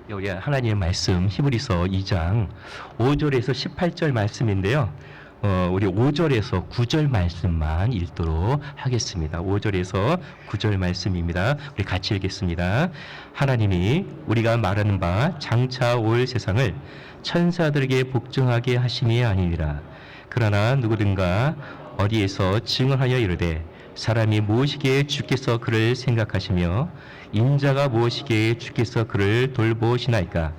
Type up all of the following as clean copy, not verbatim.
우리 하나님의 말씀 히브리서 2장 5절에서 18절 말씀인데요. 우리 5절에서 9절 말씀만 읽도록 하겠습니다. 5절에서 9절 말씀입니다. 우리 같이 읽겠습니다. 하나님이 우리가 말하는 바 장차 올 세상을 천사들에게 복종하게 하심이 아니니라. 그러나 누구든가 어디에서 증언하여 이르되 사람이 무엇이기에 주께서 그를 생각하시며 인자가 무엇이기에 주께서 그를 돌보시나이까.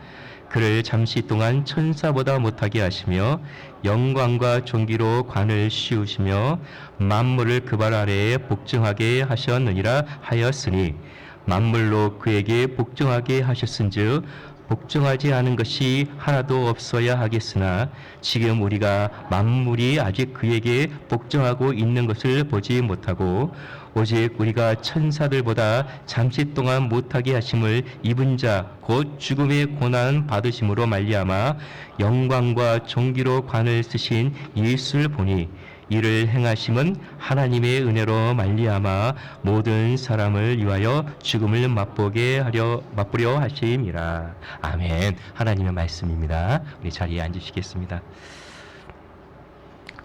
그를 잠시 동안 천사보다 못하게 하시며 영광과 존귀로 관을 씌우시며 만물을 그 발 아래에 복종하게 하셨느니라 하였으니 만물로 그에게 복종하게 하셨은즉 복종하지 않은 것이 하나도 없어야 하겠으나 지금 우리가 만물이 아직 그에게 복종하고 있는 것을 보지 못하고 오직 우리가 천사들보다 잠시 동안 못하게 하심을 입은 자 곧 죽음의 고난 받으심으로 말미암아 영광과 존귀로 관을 쓰신 예수를 보니 이를 행하심은 하나님의 은혜로 말미암아 모든 사람을 위하여 죽음을 맛보려 하심이라. 아멘. 하나님의 말씀입니다. 우리 자리에 앉으시겠습니다.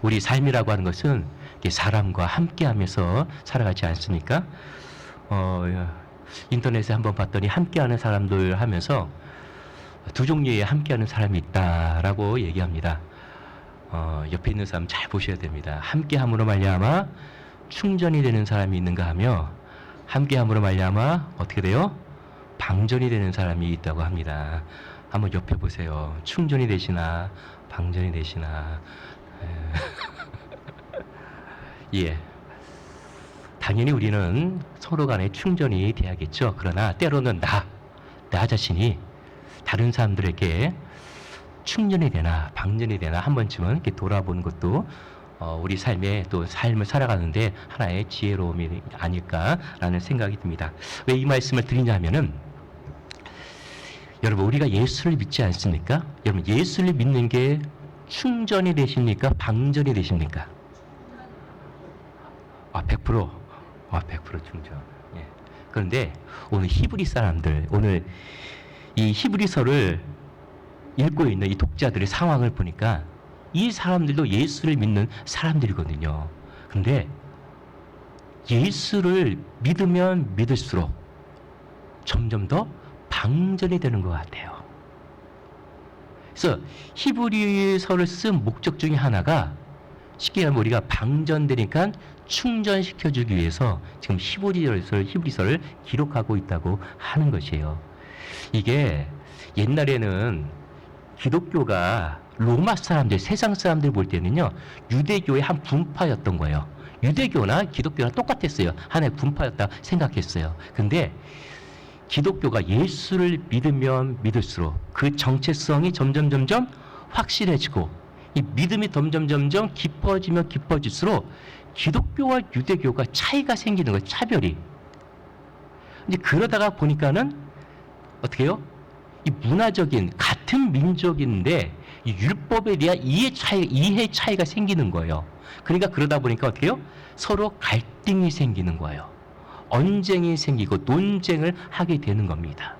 우리 삶이라고 하는 것은 사람과 함께하면서 살아가지 않습니까? 인터넷에 한번 봤더니 함께하는 사람들 하면서 두 종류의 함께하는 사람이 있다라고 얘기합니다. 옆에 있는 사람 잘 보셔야 됩니다. 함께함으로 말미암아 충전이 되는 사람이 있는가 하며 함께함으로 말미암아 어떻게 돼요? 방전이 되는 사람이 있다고 합니다. 한번 옆에 보세요. 충전이 되시나 방전이 되시나. 예. 당연히 우리는 서로 간에 충전이 돼야겠죠. 그러나 때로는 나 자신이 다른 사람들에게 충전이 되나 방전이 되나 한 번쯤은 이렇게 돌아보는 것도 우리 삶에 또 삶을 살아가는데 하나의 지혜로움이 아닐까라는 생각이 듭니다. 왜 이 말씀을 드리냐면은 여러분 우리가 예수를 믿지 않습니까? 여러분 예수를 믿는 게 충전이 되십니까? 방전이 되십니까? 100%. 100% 충전. 예. 그런데 오늘 히브리 사람들, 오늘 이 히브리서를 읽고 있는 이 독자들의 상황을 보니까 이 사람들도 예수를 믿는 사람들이거든요. 근데 예수를 믿으면 믿을수록 점점 더 방전이 되는 것 같아요. 그래서 히브리서를 쓴 목적 중에 하나가 쉽게 말하면 우리가 방전되니까 충전시켜주기 위해서 지금 히브리서를 기록하고 있다고 하는 것이에요. 이게 옛날에는 기독교가 로마 사람들, 세상 사람들 볼 때는요, 유대교의 한 분파였던 거예요. 유대교나 기독교랑 똑같았어요. 하나의 분파였다 생각했어요. 근데 기독교가 예수를 믿으면 믿을수록 그 정체성이 점점 확실해지고 이 믿음이 점점 깊어지면 깊어질수록 기독교와 유대교가 차이가 생기는 거예요. 차별이. 이제 그러다가 보니까는 어떻게 해요? 이 문화적인 같은 민족인데 이 율법에 대한 이해 차이가 생기는 거예요. 그러니까 그러다 보니까 어떻게 해요? 서로 갈등이 생기는 거예요. 언쟁이 생기고 논쟁을 하게 되는 겁니다.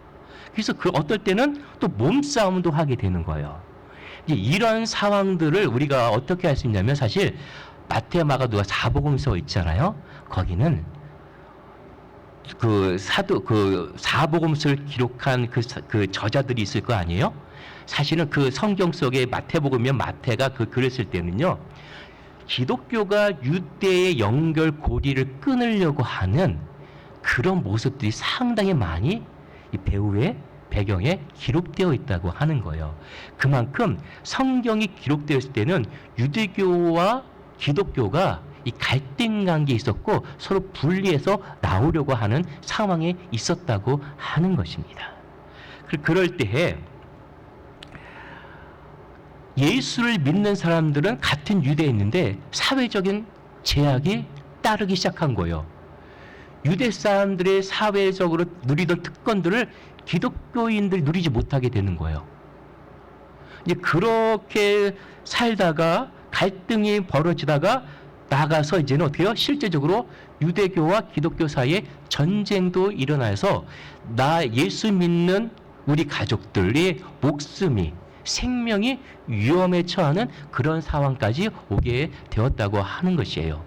그래서 어떨 때는 또 몸싸움도 하게 되는 거예요. 이제 이런 상황들을 우리가 어떻게 할 수 있냐면 사실 마태, 마가, 누가 사복음서 있잖아요. 거기는 그 사복음서를 기록한 그 저자들이 있을 거 아니에요? 사실은 그 성경 속에 마태복음이면 마태가 그 글을 쓸 때는요, 기독교가 유대의 연결고리를 끊으려고 하는 그런 모습들이 상당히 많이 이 배후의 배경에 기록되어 있다고 하는 거예요. 그만큼 성경이 기록되었을 때는 유대교와 기독교가 이 갈등 관계에 있었고 서로 분리해서 나오려고 하는 상황에 있었다고 하는 것입니다. 그럴 때에 예수를 믿는 사람들은 같은 유대에 있는데 사회적인 제약이 따르기 시작한 거예요. 유대 사람들의 사회적으로 누리던 특권들을 기독교인들이 누리지 못하게 되는 거예요. 이제 그렇게 살다가 갈등이 벌어지다가 나가서 이제는 어떻게 해요? 실제적으로 유대교와 기독교 사이에 전쟁도 일어나서 나 예수 믿는 우리 가족들의 목숨이 생명이 위험에 처하는 그런 상황까지 오게 되었다고 하는 것이에요.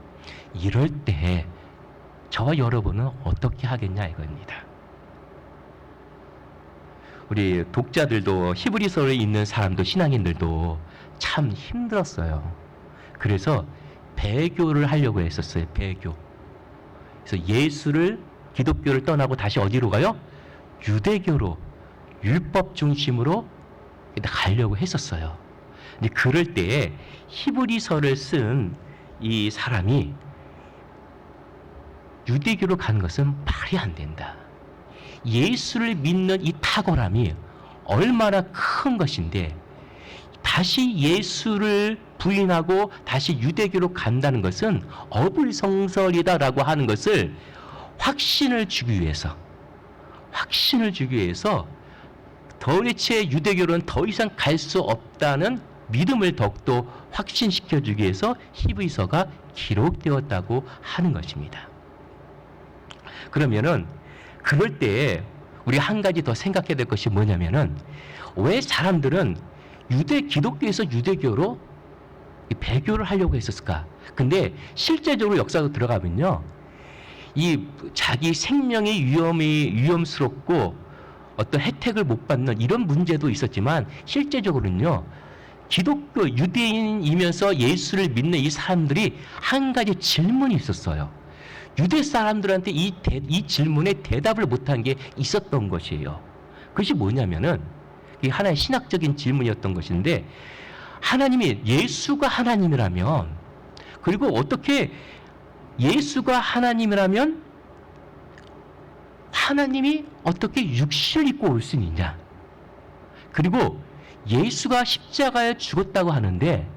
이럴 때 저와 여러분은 어떻게 하겠냐 이겁니다. 우리 독자들도 히브리서를 읽는 사람도 신앙인들도 참 힘들었어요. 그래서 배교를 하려고 했었어요. 배교. 그래서 예수를 기독교를 떠나고 다시 어디로 가요? 유대교로 율법 중심으로 가려고 했었어요. 근데 그럴 때에 히브리서를 쓴 이 사람이 유대교로 가는 것은 말이 안 된다. 예수를 믿는 이 탁월함이 얼마나 큰 것인데 다시 예수를 부인하고 다시 유대교로 간다는 것은 어불성설이다라고 하는 것을 확신을 주기 위해서 도대체 유대교로는 더 이상 갈 수 없다는 믿음을 더욱더 확신시켜 주기 위해서 히브리서가 기록되었다고 하는 것입니다. 그러면은 그럴 때 우리 한 가지 더 생각해야 될 것이 뭐냐면은 왜 사람들은 기독교에서 유대교로 배교를 하려고 했었을까? 근데 실제적으로 역사로 들어가면요, 이 자기 생명이 위험스럽고 어떤 혜택을 못 받는 이런 문제도 있었지만 실제적으로는요, 기독교 유대인이면서 예수를 믿는 이 사람들이 한 가지 질문이 있었어요. 유대 사람들한테 이 질문에 대답을 못한 게 있었던 것이에요. 그것이 뭐냐면은 이게 하나의 신학적인 질문이었던 것인데, 예수가 하나님이라면, 그리고 어떻게 예수가 하나님이라면 하나님이 어떻게 육신을 입고 올 수 있느냐? 그리고 예수가 십자가에 죽었다고 하는데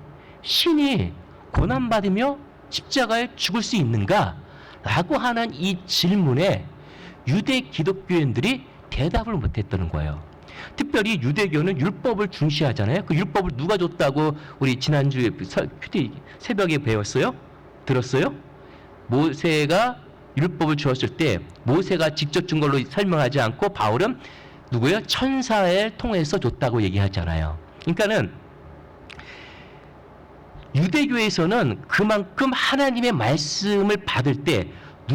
신이 고난받으며 십자가에 죽을 수 있는가? 라고 하는 이 질문에 유대 기독교인들이 대답을 못했다는 거예요. 특별히 유대교는 율법을 중시하잖아요. 그 율법을 누가 줬다고 우리 지난주에 새벽에 배웠어요? 들었어요? 모세가 율법을 주었을 때 모세가 직접 준 걸로 설명하지 않고 바울은 누구예요? 천사를 통해서 줬다고 얘기하잖아요. 그러니까는 유대교에서는 그만큼 하나님의 말씀을 받을 때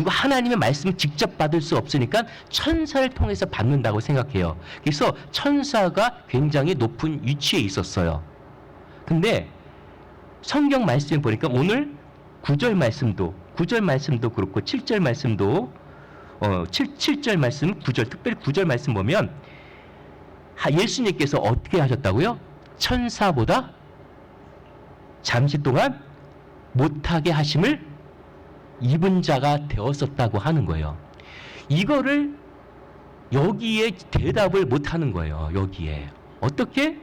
하나님의 말씀을 직접 받을 수 없으니까 천사를 통해서 받는다고 생각해요. 그래서 천사가 굉장히 높은 위치에 있었어요. 근데 성경 말씀을 보니까 오늘 9절 말씀도 그렇고 7절 말씀도 7절 말씀, 9절, 특별히 9절 말씀 보면 예수님께서 어떻게 하셨다고요? 천사보다 잠시 동안 못하게 하심을 입은 자가 되었었다고 하는 거예요. 이거를 여기에 대답을 못하는 거예요. 여기에 어떻게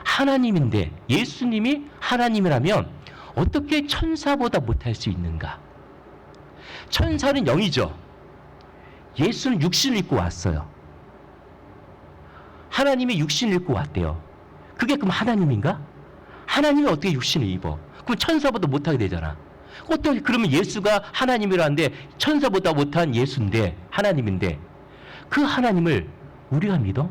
하나님인데 예수님이 하나님이라면 어떻게 천사보다 못할 수 있는가? 천사는 영이죠. 예수는 육신을 입고 왔어요. 하나님이 육신을 입고 왔대요. 그게 그럼 하나님인가? 하나님이 어떻게 육신을 입어? 그럼 천사보다 못하게 되잖아. 어떻게 그러면 예수가 하나님이라는데 천사보다 못한 예수인데 하나님인데 그 하나님을 우리가 믿어?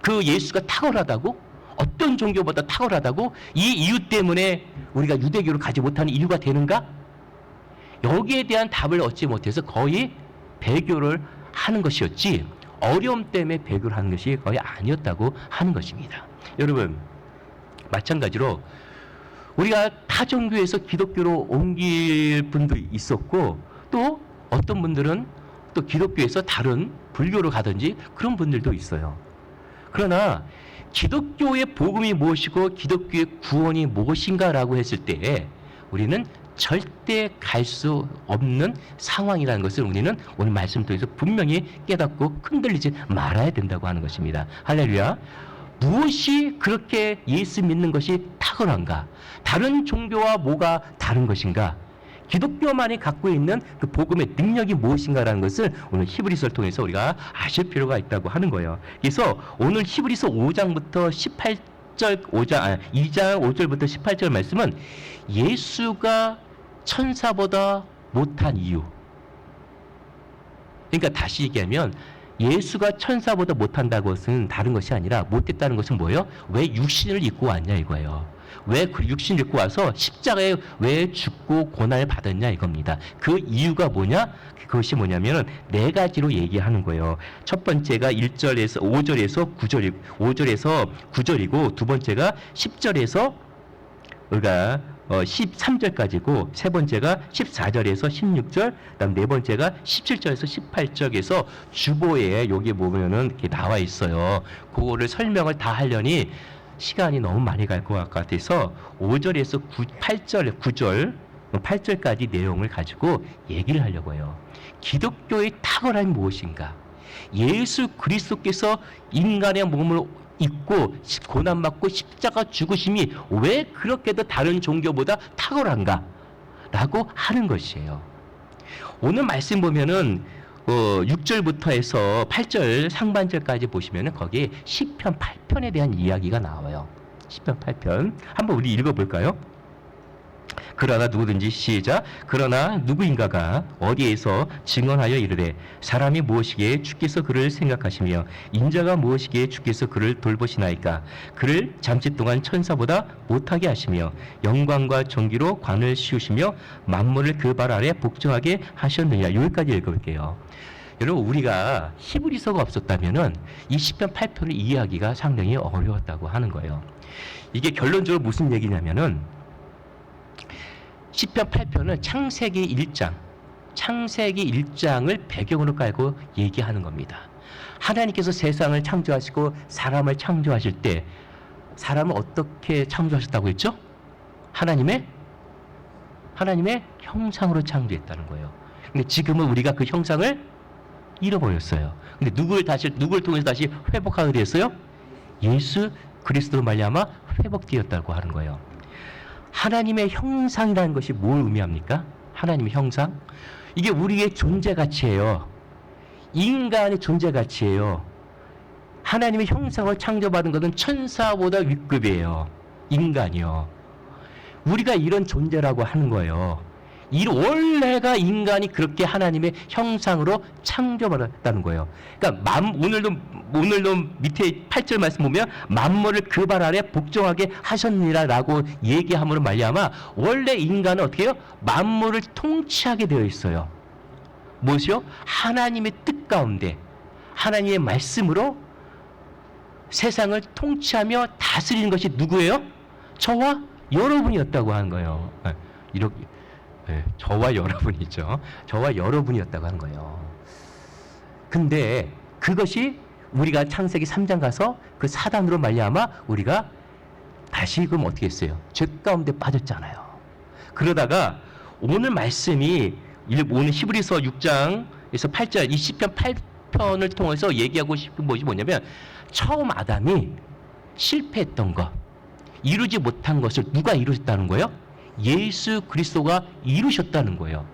그 예수가 탁월하다고? 어떤 종교보다 탁월하다고? 이 이유 때문에 우리가 유대교를 가지 못하는 이유가 되는가? 여기에 대한 답을 얻지 못해서 거의 배교를 하는 것이었지 어려움 때문에 배교를 하는 것이 거의 아니었다고 하는 것입니다. 여러분 마찬가지로 우리가 타 종교에서 기독교로 옮길 분도 있었고 또 어떤 분들은 또 기독교에서 다른 불교로 가든지 그런 분들도 있어요. 그러나 기독교의 복음이 무엇이고 기독교의 구원이 무엇인가라고 했을 때 우리는 절대 갈 수 없는 상황이라는 것을 우리는 오늘 말씀 통해서 분명히 깨닫고 흔들리지 말아야 된다고 하는 것입니다. 할렐루야. 무엇이 그렇게 예수 믿는 것이 탁월한가? 다른 종교와 뭐가 다른 것인가? 기독교만이 갖고 있는 그 복음의 능력이 무엇인가라는 것을 오늘 히브리서를 통해서 우리가 아실 필요가 있다고 하는 거예요. 그래서 오늘 히브리서 5장부터 2장 5절부터 18절 말씀은 예수가 천사보다 못한 이유. 그러니까 다시 얘기하면 예수가 천사보다 못한다는 것은 다른 것이 아니라 못했다는 것은 뭐예요? 왜 육신을 입고 왔냐 이거예요. 왜 그 육신을 입고 와서 십자가에 왜 죽고 고난을 받았냐 이겁니다. 그 이유가 뭐냐? 그것이 뭐냐면은 네 가지로 얘기하는 거예요. 첫 번째가 1절에서 5절에서 9절이고 두 번째가 10절에서 우리가 13절까지고 세 번째가 14절에서 16절, 그다음 네 번째가 17절에서 18절에서 주보에 여기 보면은 이렇게 나와 있어요. 그거를 설명을 다 하려니 시간이 너무 많이 갈 것 같아서 5절에서 8절까지 내용을 가지고 얘기를 하려고 해요. 기독교의 탁월함이 무엇인가? 예수 그리스도께서 인간의 몸을 입고 고난받고 십자가 죽으심이 왜 그렇게도 다른 종교보다 탁월한가? 라고 하는 것이에요. 오늘 말씀 보면은 6절부터 해서 8절 상반절까지 보시면은 거기에 시편 8편에 대한 이야기가 나와요. 시편 8편. 한번 우리 읽어볼까요? 그러나 누구든지 시작. 그러나 누구인가가 어디에서 증언하여 이르되 사람이 무엇이기에 주께서 그를 생각하시며 인자가 무엇이기에 주께서 그를 돌보시나이까. 그를 잠시 동안 천사보다 못하게 하시며 영광과 존귀로 관을 씌우시며 만물을 그 발 아래 복종하게 하셨느냐. 여기까지 읽어볼게요. 여러분, 우리가 히브리서가 없었다면은 이 시편 8편을 이해하기가 상당히 어려웠다고 하는 거예요. 이게 결론적으로 무슨 얘기냐면은 시편 8편은 창세기 1장을 배경으로 깔고 얘기하는 겁니다. 하나님께서 세상을 창조하시고 사람을 창조하실 때 사람을 어떻게 창조하셨다고 했죠? 하나님의 형상으로 창조했다는 거예요. 근데 지금은 우리가 그 형상을 잃어버렸어요. 근데 누굴 통해서 다시 회복하게 됐어요? 예수 그리스도로 말미암아 회복되었다고 하는 거예요. 하나님의 형상이라는 것이 뭘 의미합니까? 하나님의 형상? 이게 우리의 존재 가치예요. 인간의 존재 가치예요. 하나님의 형상을 창조받은 것은 천사보다 윗급이에요. 인간이요. 우리가 이런 존재라고 하는 거예요. 원래가 인간이 그렇게 하나님의 형상으로 창조받았다는 거예요. 그러니까 오늘도 밑에 8절 말씀 보면 만물을 그 발 아래 복종하게 하셨느니라라고 얘기함으로 말미암아 원래 인간은 어떻게 해요? 만물을 통치하게 되어 있어요. 무엇이요? 하나님의 뜻 가운데 하나님의 말씀으로 세상을 통치하며 다스리는 것이 누구예요? 저와 여러분이었다고 하는 거예요. 이렇게 저와 여러분이죠. 저와 여러분이었다고 하는 거예요. 근데 그것이 우리가 창세기 3장 가서 그 사단으로 말미암아 우리가 다시 그럼 어떻게 했어요? 죄 가운데 빠졌잖아요. 그러다가 오늘 말씀이 오늘 히브리서 6장에서 8절 이 시편 8편을 통해서 얘기하고 싶은 것이 뭐냐면 처음 아담이 실패했던 것, 이루지 못한 것을 누가 이루셨다는 거예요? 예수 그리스도가 이루셨다는 거예요.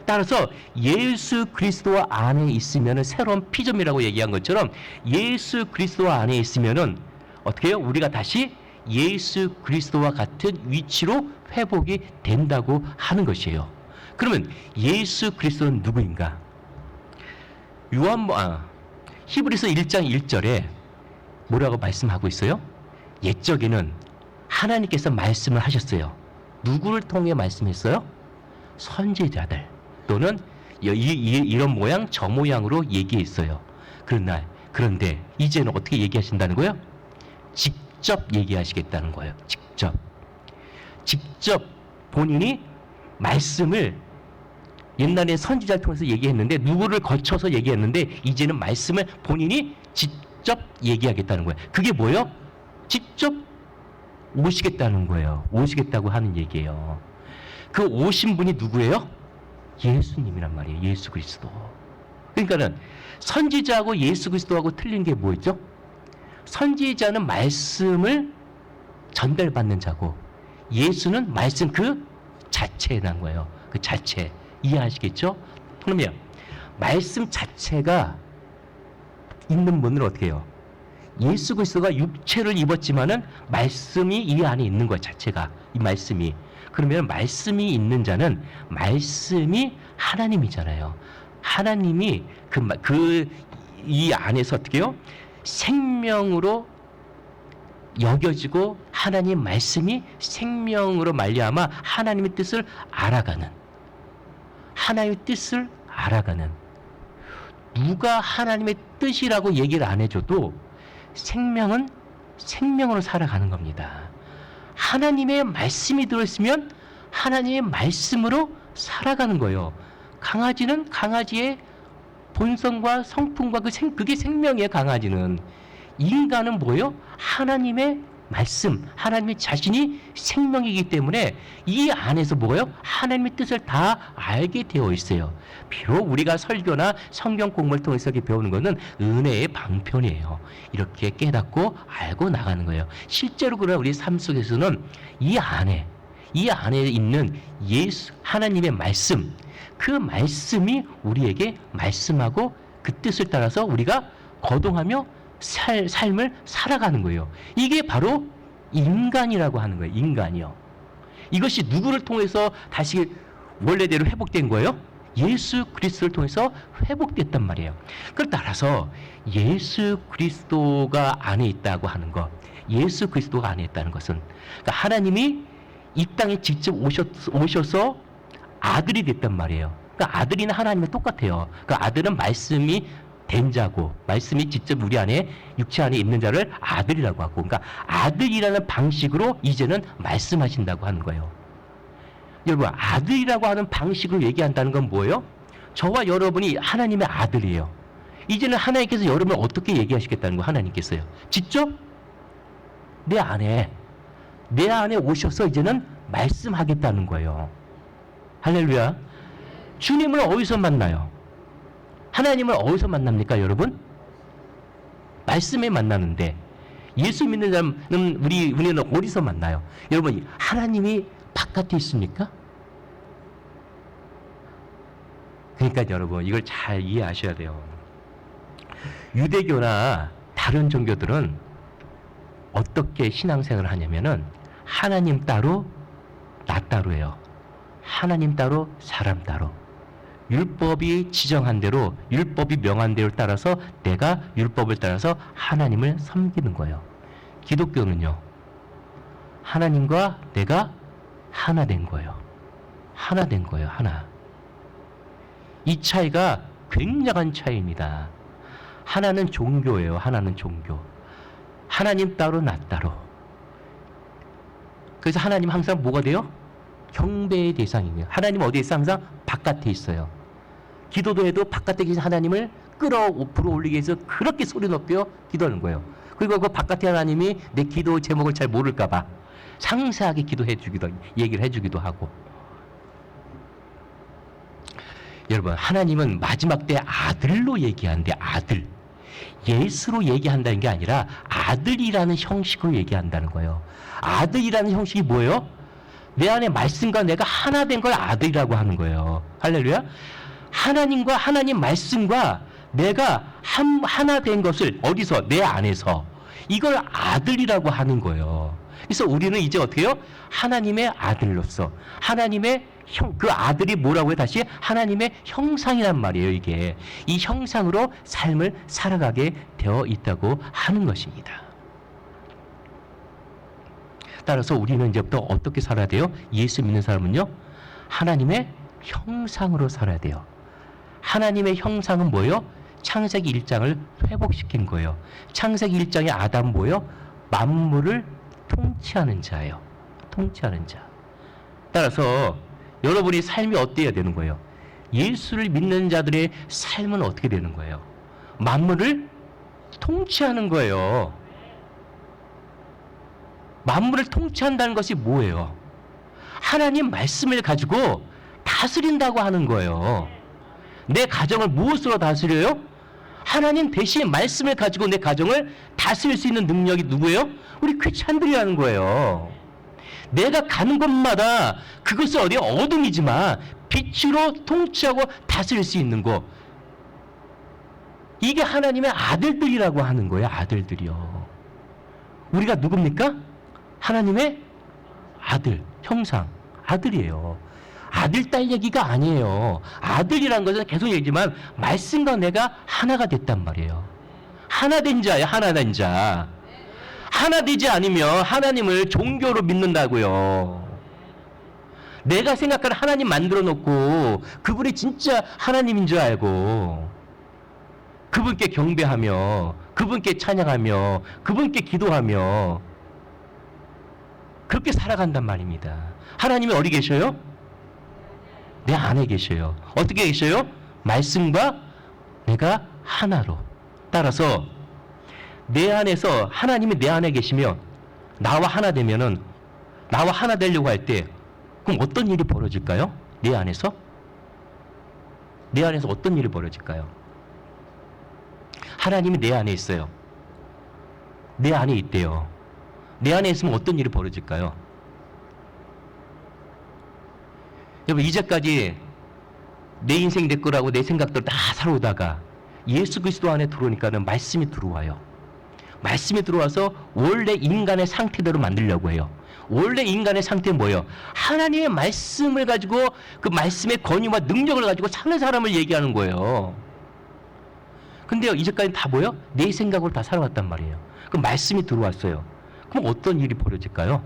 따라서 예수 그리스도 안에 있으면 새로운 피조물이라고 얘기한 것처럼 예수 그리스도 안에 있으면 어떻게 해요? 우리가 다시 예수 그리스도와 같은 위치로 회복이 된다고 하는 것이에요. 그러면 예수 그리스도는 누구인가? 히브리서 1장 1절에 뭐라고 말씀하고 있어요? 옛적에는 하나님께서 말씀을 하셨어요. 누구를 통해 말씀했어요? 선지자들 또는 이런 모양 저 모양으로 얘기했어요. 그런데 이제는 어떻게 얘기하신다는 거예요? 직접 얘기하시겠다는 거예요. 직접 본인이 말씀을 옛날에 선지자를 통해서 얘기했는데 누구를 거쳐서 얘기했는데 이제는 말씀을 본인이 직접 얘기하겠다는 거예요. 그게 뭐예요? 직접 오시겠다는 거예요. 오시겠다고 하는 얘기예요. 그 오신 분이 누구예요? 예수님이란 말이에요. 예수 그리스도. 그러니까는 선지자하고 예수 그리스도하고 틀린 게 뭐였죠? 선지자는 말씀을 전달받는 자고 예수는 말씀 그 자체에 난 거예요. 그 자체. 이해하시겠죠? 그러면 말씀 자체가 있는 분은 어떻게 해요? 예수 그리스도가 육체를 입었지만은 말씀이 이 안에 있는 것 자체가 이 말씀이. 그러면 말씀이 있는 자는 말씀이 하나님이잖아요. 하나님이 이 안에서 어떻게 해요? 생명으로 여겨지고 하나님 말씀이 생명으로 말미암아 하나님의 뜻을 알아가는, 하나님의 뜻을 알아가는, 누가 하나님의 뜻이라고 얘기를 안 해줘도 생명은 생명으로 살아가는 겁니다. 하나님의 말씀이 들어있으면 하나님의 말씀으로 살아가는 거예요. 강아지는 강아지의 본성과 성품과 그게 생명이에요. 강아지는. 인간은 뭐예요? 하나님의 말씀, 하나님의 자신이 생명이기 때문에 이 안에서 뭐예요? 하나님의 뜻을 다 알게 되어 있어요. 비록 우리가 설교나 성경 공부를 통해서 이렇게 배우는 것은 은혜의 방편이에요. 이렇게 깨닫고 알고 나가는 거예요. 실제로 그러나 우리 삶 속에서는 이 안에 있는 예수, 하나님의 말씀, 그 말씀이 우리에게 말씀하고 그 뜻을 따라서 우리가 거동하며 삶을 살아가는 거예요. 이게 바로 인간이라고 하는 거예요. 인간이요. 이것이 누구를 통해서 다시 원래대로 회복된 거예요? 예수 그리스도를 통해서 회복됐단 말이에요. 그걸 따라서 예수 그리스도가 안에 있다고 하는 것, 예수 그리스도가 안에 있다는 것은 그러니까 하나님이 이 땅에 직접 오셔서 아들이 됐단 말이에요. 그러니까 아들이나 하나님은 똑같아요. 그 아들은 말씀이 된 자고, 말씀이 직접 우리 안에 육체 안에 있는 자를 아들이라고 하고, 그러니까 아들이라는 방식으로 이제는 말씀하신다고 하는 거예요. 여러분, 아들이라고 하는 방식으로 얘기한다는 건 뭐예요? 저와 여러분이 하나님의 아들이에요. 이제는 하나님께서 여러분을 어떻게 얘기하시겠다는 거예요? 하나님께서요. 직접 내 안에 오셔서 이제는 말씀하겠다는 거예요. 할렐루야. 주님을 어디서 만나요? 하나님을 어디서 만납니까, 여러분? 말씀에 만나는데, 예수 믿는 사람은 우리는 어디서 만나요? 여러분, 하나님이 바깥에 있습니까? 그러니까 여러분, 이걸 잘 이해하셔야 돼요. 유대교나 다른 종교들은 어떻게 신앙생활을 하냐면은 하나님 따로, 나 따로예요. 하나님 따로, 사람 따로. 율법이 지정한 대로, 율법이 명한 대로 따라서 내가 율법을 따라서 하나님을 섬기는 거예요. 기독교는요, 하나님과 내가 하나 된 거예요. 하나 된 거예요. 하나. 이 차이가 굉장한 차이입니다. 하나는 종교예요. 하나는 종교. 하나님 따로, 나 따로. 그래서 하나님 항상 뭐가 돼요? 경배의 대상이에요. 하나님 어디에 있어? 항상 바깥에 있어요. 기도도 해도 바깥에 계신 하나님을 불어올리기 위해서 그렇게 소리 높여 기도하는 거예요. 그리고 그 바깥에 하나님이 내 기도 제목을 잘 모를까 봐 상세하게 얘기를 해주기도 하고. 여러분, 하나님은 마지막 때 아들로 얘기하는데, 아들. 예수로 얘기한다는 게 아니라 아들이라는 형식으로 얘기한다는 거예요. 아들이라는 형식이 뭐예요? 내 안에 말씀과 내가 하나 된 걸 아들이라고 하는 거예요. 할렐루야. 하나님과 하나님 말씀과 내가 하나 된 것을 어디서? 내 안에서. 이걸 아들이라고 하는 거예요. 그래서 우리는 이제 어떻게 해요? 하나님의 아들로서 하나님의 그 아들이 뭐라고 해요? 다시 하나님의 형상이란 말이에요. 이게 이 형상으로 삶을 살아가게 되어 있다고 하는 것입니다. 따라서 우리는 이제부터 어떻게 살아야 돼요? 예수 믿는 사람은요, 하나님의 형상으로 살아야 돼요. 하나님의 형상은 뭐예요? 창세기 1장을 회복시킨 거예요. 창세기 1장의 아담은 뭐예요? 만물을 통치하는 자예요. 통치하는 자. 따라서 여러분이 삶이 어때야 되는 거예요? 예수를 믿는 자들의 삶은 어떻게 되는 거예요? 만물을 통치하는 거예요. 만물을 통치한다는 것이 뭐예요? 하나님 말씀을 가지고 다스린다고 하는 거예요. 내 가정을 무엇으로 다스려요? 하나님 대신 말씀을 가지고 내 가정을 다스릴 수 있는 능력이 누구예요? 우리 크리스찬들이라는 거예요. 내가 가는 곳마다 그것은 어디 어둠이지만 빛으로 통치하고 다스릴 수 있는 곳. 이게 하나님의 아들들이라고 하는 거예요. 아들들이요. 우리가 누굽니까? 하나님의 아들, 형상, 아들이에요. 아들, 딸 얘기가 아니에요. 아들이란 것은 계속 얘기지만 말씀과 내가 하나가 됐단 말이에요. 하나 된 자예요. 하나 된 자. 하나 되지 않으면 하나님을 종교로 믿는다고요. 내가 생각하는 하나님 만들어 놓고 그분이 진짜 하나님인 줄 알고 그분께 경배하며 그분께 찬양하며 그분께 기도하며 그렇게 살아간단 말입니다. 하나님이 어디 계셔요? 내 안에 계셔요. 어떻게 계셔요? 말씀과 내가 하나로. 따라서 내 안에서 하나님이 내 안에 계시면 나와 하나 되면은 나와 하나 되려고 할 때 그럼 어떤 일이 벌어질까요? 내 안에서? 내 안에서 어떤 일이 벌어질까요? 하나님이 내 안에 있어요. 내 안에 있대요. 내 안에 있으면 어떤 일이 벌어질까요? 여러분, 이제까지 내 인생 내 거라고 내 생각들 다 살아오다가 예수 그리스도 안에 들어오니까는 말씀이 들어와요. 말씀이 들어와서 원래 인간의 상태대로 만들려고 해요. 원래 인간의 상태는 뭐예요? 하나님의 말씀을 가지고 그 말씀의 권위와 능력을 가지고 사는 사람을 얘기하는 거예요. 근데요, 이제까지 다 뭐예요? 내 생각으로 다 살아왔단 말이에요. 그럼 말씀이 들어왔어요. 그럼 어떤 일이 벌어질까요?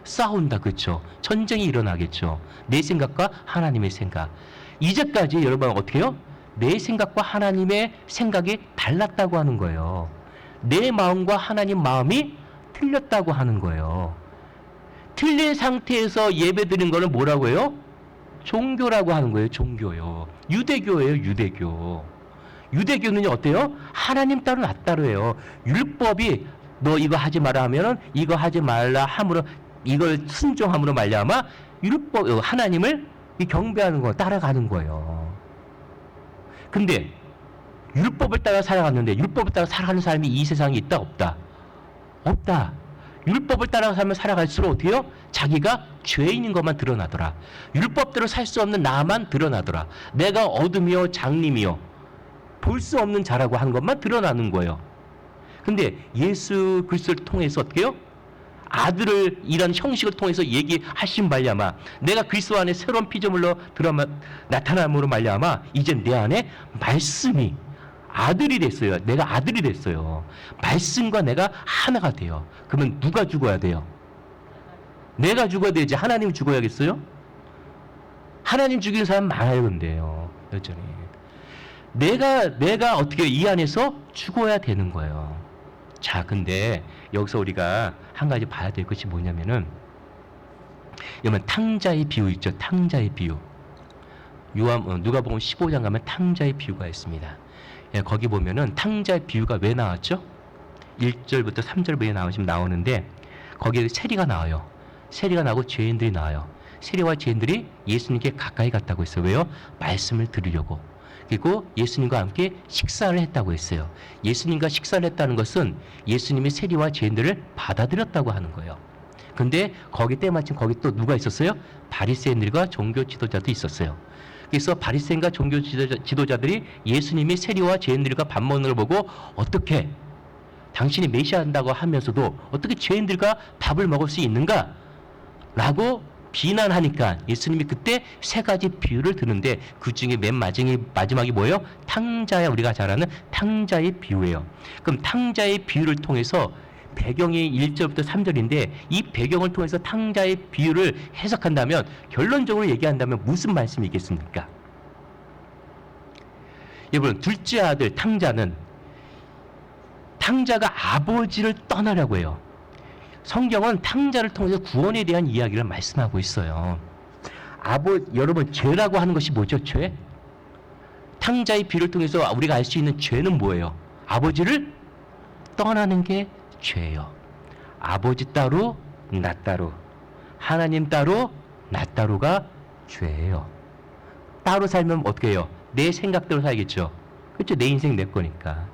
싸운다, 그렇죠? 전쟁이 일어나겠죠. 내 생각과 하나님의 생각. 이제까지 여러분 어떻게 해요? 내 생각과 하나님의 생각이 달랐다고 하는 거예요. 내 마음과 하나님 마음이 틀렸다고 하는 거예요. 틀린 상태에서 예배드리는 거는 뭐라고 해요? 종교라고 하는 거예요. 종교요. 유대교예요. 유대교. 유대교는 어때요? 하나님 따로 나 따로예요. 율법이 너 이거 하지 마라 하면은 이거 하지 말라 함으로 이걸 순종함으로 말미암아 율법 하나님을 경배하는 거 따라가는 거예요. 근데 율법을 따라 살아갔는데 율법을 따라 살아가는 사람이 이 세상에 있다 없다? 없다. 율법을 따라 살면 살아갈수록 어떻게 해요? 자기가 죄인인 것만 드러나더라. 율법대로 살 수 없는 나만 드러나더라. 내가 어둠이요 장님이요 볼 수 없는 자라고 하는 것만 드러나는 거예요. 근데 예수 그리스도를 통해서 어떻게 해요? 아들을 이런 형식을 통해서 얘기하신 말미암아 내가 그리스도 안에 새로운 피조물로 나타남으로 말미암아 이제 내 안에 말씀이 아들이 됐어요. 내가 아들이 됐어요. 말씀과 내가 하나가 돼요. 그러면 누가 죽어야 돼요? 내가 죽어야 되지 하나님이 죽어야겠어요? 하나님 죽이는 사람 많아요. 근데요 여전히 내가 어떻게 이 안에서 죽어야 되는 거예요. 자, 근데 여기서 우리가 한 가지 봐야 될 것이 뭐냐면은 여러분 탕자의 비유 있죠. 탕자의 비유. 누가복음 15장 가면 탕자의 비유가 있습니다. 예, 거기 보면은 탕자의 비유가 왜 나왔죠? 1절부터 3절부터 나오시면 나오는데 거기에 세리가 나와요. 세리가 나오고 죄인들이 나와요. 세리와 죄인들이 예수님께 가까이 갔다고 했어요. 왜요? 말씀을 들으려고. 그리고 예수님과 함께 식사를 했다고 했어요. 예수님과 식사를 했다는 것은 예수님이 세리와 죄인들을 받아들였다고 하는 거예요. 근데 거기 때마침 거기 또 누가 있었어요? 바리새인들과 종교 지도자도 있었어요. 그래서 바리새인과 종교 지도자들이 예수님이 세리와 죄인들과 밥 먹는 걸 보고 어떻게 당신이 메시아한다고 하면서도 어떻게 죄인들과 밥을 먹을 수 있는가? 라고 비난하니까 예수님이 그때 세 가지 비유를 드는데 그 중에 맨 마지막이 뭐예요? 탕자야, 우리가 잘 아는 탕자의 비유예요. 그럼 탕자의 비유를 통해서 배경이 1절부터 3절인데 이 배경을 통해서 탕자의 비유를 해석한다면 결론적으로 얘기한다면 무슨 말씀이 있겠습니까? 여러분 둘째 아들 탕자가 아버지를 떠나려고 해요. 성경은 탕자를 통해서 구원에 대한 이야기를 말씀하고 있어요. 여러분 죄라고 하는 것이 뭐죠? 죄? 탕자의 비유를 통해서 우리가 알 수 있는 죄는 뭐예요? 아버지를 떠나는 게 죄예요. 아버지 따로 나 따로 하나님 따로 나 따로가 죄예요. 따로 살면 어떻게 해요? 내 생각대로 살겠죠. 그렇죠? 내 인생 내 거니까.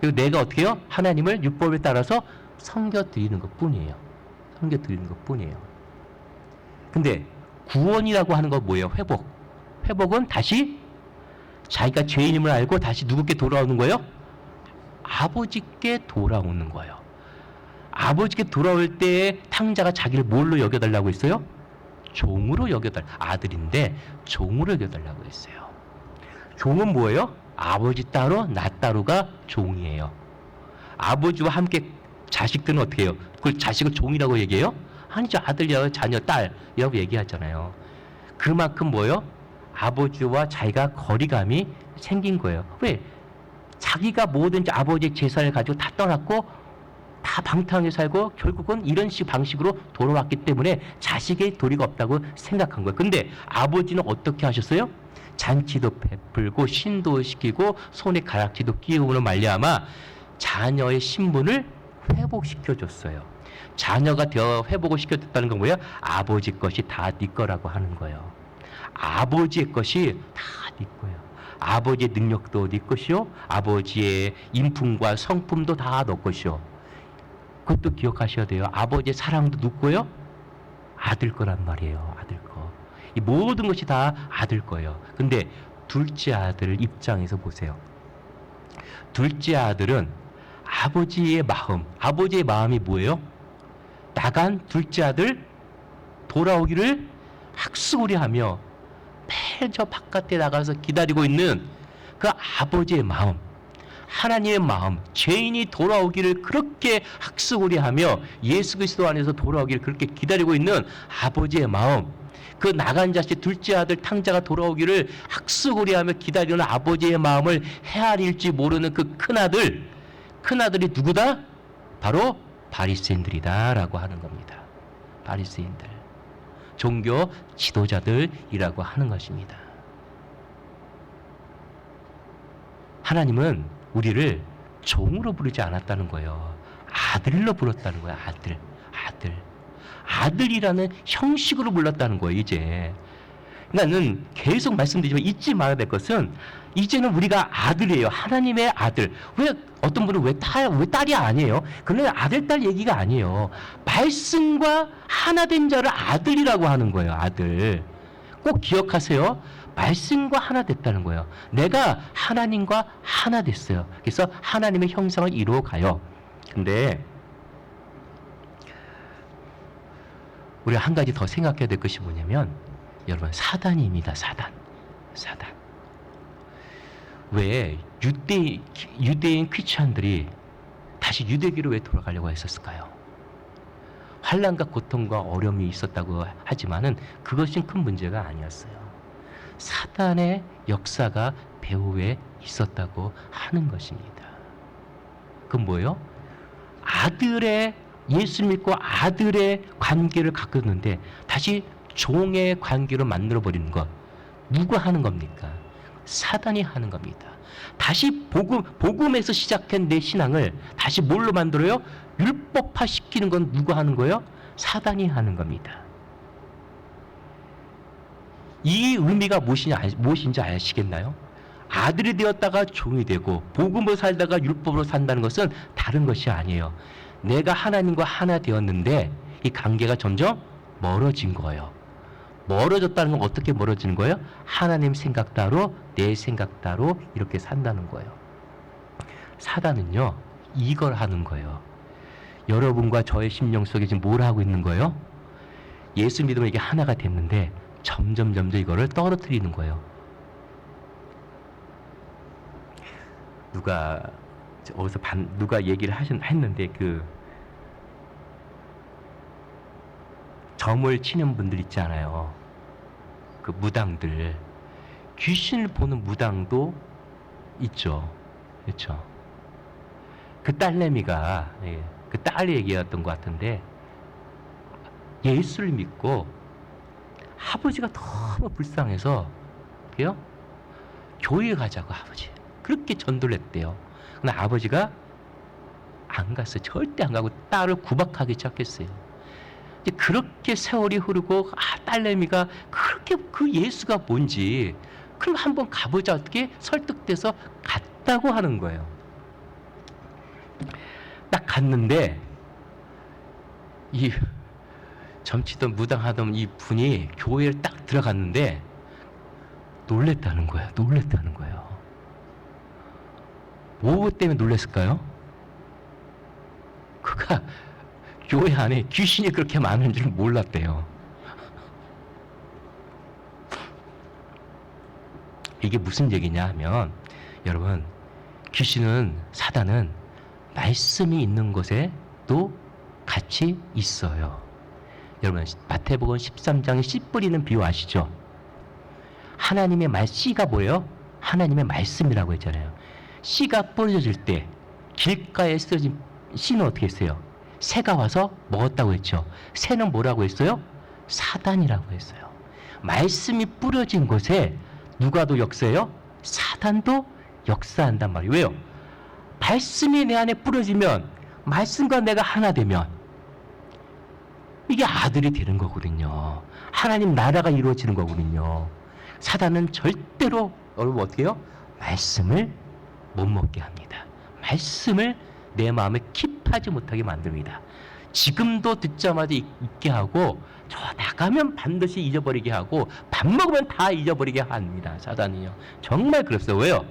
그리고 내가 어떻게 해요? 하나님을 율법에 따라서 섬겨드리는 것 뿐이에요. 섬겨드리는 것 뿐이에요. 근데 구원이라고 하는 건 뭐예요? 회복은 다시 자기가 죄인임을 알고 다시 누구께 돌아오는 거예요? 아버지께 돌아오는 거예요. 아버지께 돌아올 때에 탕자가 자기를 뭘로 여겨달라고 했어요? 종으로 여겨달라. 아들인데 종으로 여겨달라고 했어요. 종은 뭐예요? 아버지 따로 나 따로가 종이에요. 아버지와 함께 자식들은 어떻게 해요? 그걸 자식을 종이라고 얘기해요? 아니죠. 아들이야, 자녀, 딸이라고 얘기하잖아요. 그만큼 뭐예요? 아버지와 자기가 거리감이 생긴 거예요. 왜? 자기가 뭐든지 아버지의 재산을 가지고 다 떠났고 다 방탕하게 살고 결국은 이런 방식으로 돌아왔기 때문에 자식의 도리가 없다고 생각한 거예요. 근데 아버지는 어떻게 하셨어요? 잔치도 베풀고 신도시키고 손에 가락지도 끼우므로 말미암아 자녀의 신분을 회복시켜줬어요. 자녀가 되어 회복을 시켜줬다는 건 뭐예요? 아버지 것이 다 네 거라고 하는 거예요. 아버지의 것이 다 네 거예요. 아버지의 능력도 네 것이요, 아버지의 인품과 성품도 다 너 것이요. 그것도 기억하셔야 돼요. 아버지의 사랑도 누구예요? 아들 거란 말이에요. 아들 거. 이 모든 것이 다 아들 거예요. 근데 둘째 아들 입장에서 보세요. 둘째 아들은 아버지의 마음이 뭐예요? 나간 둘째 아들 돌아오기를 학수고리하며 매일 저 바깥에 나가서 기다리고 있는 그 아버지의 마음, 하나님의 마음, 죄인이 돌아오기를 그렇게 학수고리하며 예수 그리스도 안에서 돌아오기를 그렇게 기다리고 있는 아버지의 마음, 그 나간 자식 둘째 아들 탕자가 돌아오기를 학수고리하며 기다리는 아버지의 마음을 헤아릴지 모르는 그 큰아들이 누구다? 바로 바리새인들이다 라고 하는 겁니다. 바리새인들, 종교 지도자들이라고 하는 것입니다. 하나님은 우리를 종으로 부르지 않았다는 거예요. 아들로 불렀다는 거예요. 아들이라는 형식으로 불렀다는 거예요. 이제 나는 계속 말씀드리지만 잊지 말아야 될 것은 이제는 우리가 아들이에요. 하나님의 아들. 왜 어떤 분은 왜 딸이 아니에요? 그런 아들, 딸 얘기가 아니에요. 말씀과 하나 된 자를 아들이라고 하는 거예요. 아들. 꼭 기억하세요. 말씀과 하나 됐다는 거예요. 내가 하나님과 하나 됐어요. 그래서 하나님의 형상을 이루어 가요. 근데 우리가 한 가지 더 생각해야 될 것이 뭐냐면, 여러분, 사단입니다. 사단. 왜 유대인 크리스천들이 다시 유대교로 왜 돌아가려고 했었을까요? 환난과 고통과 어려움이 있었다고 하지만은 그것은 큰 문제가 아니었어요. 사단의 역사가 배후에 있었다고 하는 것입니다. 그건 뭐예요? 예수 믿고 아들의 관계를 가졌는데 다시 종의 관계로 만들어버리는 것, 누가 하는 겁니까? 사단이 하는 겁니다. 다시 복음에서 시작한 내 신앙을 다시 뭘로 만들어요? 율법화 시키는 건 누가 하는 거예요? 사단이 하는 겁니다. 이 의미가 무엇인지 아시겠나요? 아들이 되었다가 종이 되고 복음으로 살다가 율법으로 산다는 것은 다른 것이 아니에요. 내가 하나님과 하나 되었는데 이 관계가 점점 멀어진 거예요. 멀어졌다는 건 어떻게 멀어지는 거예요? 하나님 생각 따로, 내 생각 따로 이렇게 산다는 거예요. 사단은요, 이걸 하는 거예요. 여러분과 저의 심령 속에 지금 뭘 하고 있는 거예요? 예수 믿으면 이게 하나가 됐는데 점점 이거를 떨어뜨리는 거예요. 누가 얘기를 했는데 점을 치는 분들 있잖아요. 그 무당들, 귀신을 보는 무당도 있죠. 그렇죠? 그 딸내미가 그 딸 얘기였던 것 같은데, 예수를 믿고 아버지가 너무 불쌍해서 그래요? 교회 가자고 아버지 그렇게 전도를 했대요. 근데 아버지가 안 갔어요. 절대 안 가고 딸을 구박하기 시작했어요. 그렇게 세월이 흐르고 딸내미가 그렇게 그 예수가 뭔지 그럼 한번 가보자 어떻게 설득돼서 갔다고 하는 거예요. 딱 갔는데 이 점치던 무당하던 이 분이 교회를 딱 들어갔는데 놀랬다는 거예요. 뭐 때문에 놀랬을까요? 그가 교회 안에 귀신이 그렇게 많은 줄 몰랐대요. 이게 무슨 얘기냐 하면 여러분 귀신은 사단은 말씀이 있는 곳에 또 같이 있어요. 여러분 마태복음 13장에 씨 뿌리는 비유 아시죠? 하나님의 씨가 뭐예요? 하나님의 말씀이라고 했잖아요. 씨가 뿌려질 때 길가에 쓰러진 씨는 어떻게 했어요? 새가 와서 먹었다고 했죠. 새는 뭐라고 했어요? 사단이라고 했어요. 말씀이 뿌려진 곳에 누가 더 역사해요? 사단도 역사한단 말이에요. 왜요? 말씀이 내 안에 뿌려지면 말씀과 내가 하나 되면 이게 아들이 되는 거거든요. 하나님 나라가 이루어지는 거거든요. 사단은 절대로 여러분 어떻게 해요? 말씀을 못 먹게 합니다. 말씀을 내 마음에 킵하지 못하게 만듭니다. 지금도 듣자마자 잊게 하고 저 나가면 반드시 잊어버리게 하고 밥 먹으면 다 잊어버리게 합니다. 사단이요. 정말 그랬어요. 왜요?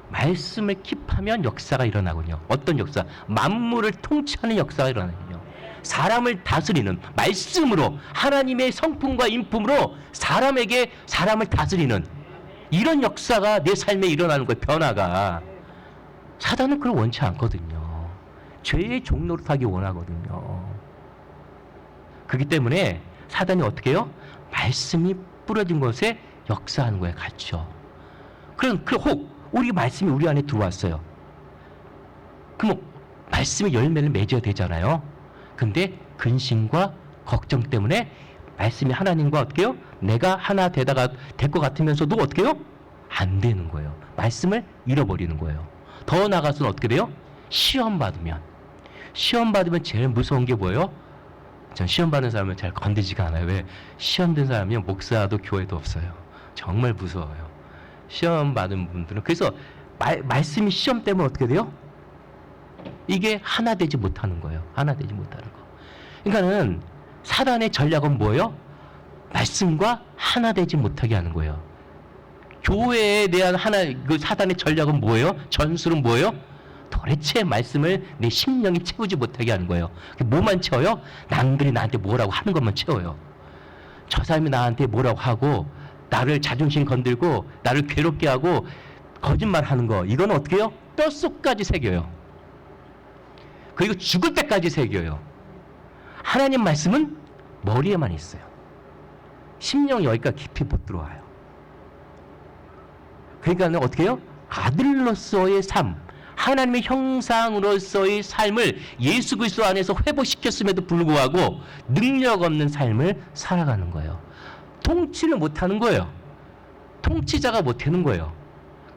말씀을 킵하면 역사가 일어나군요. 어떤 역사? 만물을 통치하는 역사가 일어나군요. 사람을 다스리는 말씀으로 하나님의 성품과 인품으로 사람을 다스리는 이런 역사가 내 삶에 일어나는 거예요. 변화가. 사단은 그걸 원치 않거든요. 죄의 종로로 타기 원하거든요. 그렇기 때문에 사단이 어떻게 해요? 말씀이 뿌려진 곳에 역사하는 거예요. 같이요. 그럼 혹 우리 말씀이 우리 안에 들어왔어요. 그럼 말씀의 열매를 맺어야 되잖아요. 근데 근심과 걱정 때문에 말씀이 하나님과 어떻게 해요? 내가 하나 되다가 될 것 같으면서도 어떻게 해요? 안 되는 거예요. 말씀을 잃어버리는 거예요. 더 나아가서는 어떻게 돼요? 시험 받으면 제일 무서운 게 뭐예요? 전 시험 받는 사람은 잘 건드지가 않아요. 왜? 시험 든 사람이면 목사도 교회도 없어요. 정말 무서워요. 시험 받은 분들은. 그래서 말씀이 시험 때문에 어떻게 돼요? 이게 하나 되지 못하는 거예요. 하나 되지 못하는 거. 그러니까는 사단의 전략은 뭐예요? 말씀과 하나 되지 못하게 하는 거예요. 교회에 대한 그 사단의 전략은 뭐예요? 전술은 뭐예요? 도대체 말씀을 내 심령이 채우지 못하게 하는 거예요. 뭐만 채워요? 남들이 나한테 뭐라고 하는 것만 채워요. 저 사람이 나한테 뭐라고 하고 나를 자존심 건들고 나를 괴롭게 하고 거짓말 하는 거, 이건 어떻게 해요? 뼛속까지 새겨요. 그리고 죽을 때까지 새겨요. 하나님 말씀은 머리에만 있어요. 심령이 여기까지 깊이 못 들어와요. 그러니까 어떻게 해요? 아들로서의 삶, 하나님의 형상으로서의 삶을 예수 그리스도 안에서 회복시켰음에도 불구하고 능력 없는 삶을 살아가는 거예요. 통치를 못하는 거예요. 통치자가 못하는 거예요.